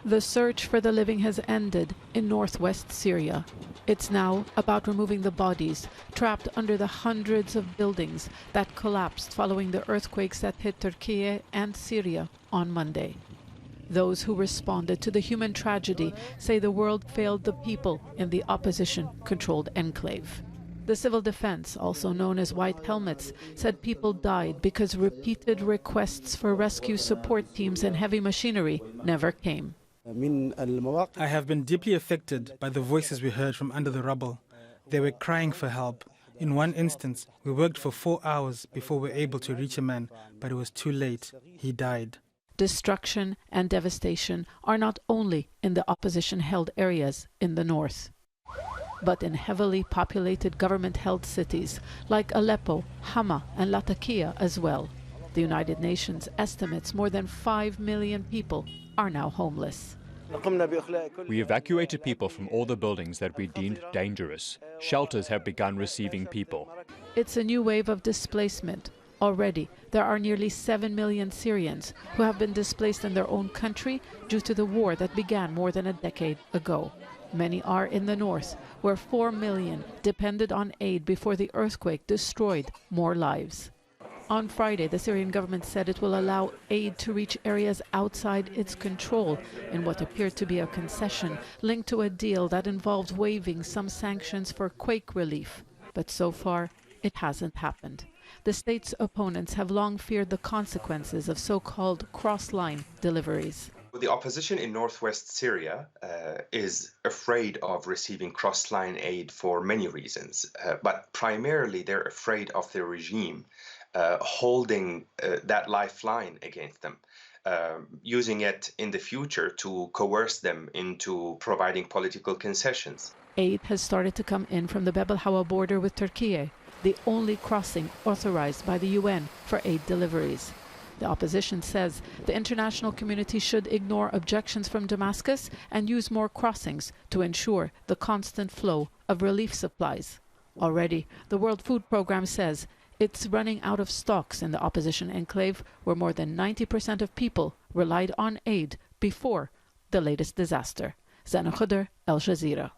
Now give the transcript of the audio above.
The search for the living has ended in northwest Syria. It's now about removing the bodies trapped under the hundreds of buildings that collapsed following the earthquakes that hit Turkey and Syria on Monday. Those who responded to the human tragedy say the world failed the people in the opposition-controlled enclave. The civil defense, also known as White Helmets, said people died because repeated requests for rescue support teams and heavy machinery never came. I have been deeply affected by the voices we heard from under the rubble. They were crying for help. In one instance, we worked for 4 hours before we were able to reach a man, but it was too late. He died. Destruction and devastation are not only in the opposition-held areas in the north, but in heavily populated government-held cities like Aleppo, Hama, and Latakia as well. The United Nations estimates more than 5 million people are now homeless. We evacuated people from all the buildings that we deemed dangerous. Shelters have begun receiving people. It's a new wave of displacement. Already, there are nearly 7 million Syrians who have been displaced in their own country due to the war that began more than a decade ago. Many are in the north, where 4 million depended on aid before the earthquake destroyed more lives. On Friday, the Syrian government said it will allow aid to reach areas outside its control in what appeared to be a concession linked to a deal that involved waiving some sanctions for quake relief. But so far, it hasn't happened. The state's opponents have long feared the consequences of so-called cross-line deliveries. The opposition in northwest Syria is afraid of receiving cross-line aid for many reasons, but primarily they're afraid of the regime holding that lifeline against them, using it in the future to coerce them into providing political concessions. Aid has started to come in from the Bab el-Hawa border with Turkey, the only crossing authorized by the UN for aid deliveries. The opposition says the international community should ignore objections from Damascus and use more crossings to ensure the constant flow of relief supplies. Already, the World Food Programme says it's running out of stocks in the opposition enclave, where more than 90% of people relied on aid before the latest disaster. Zeina, Khodr, Jazeera.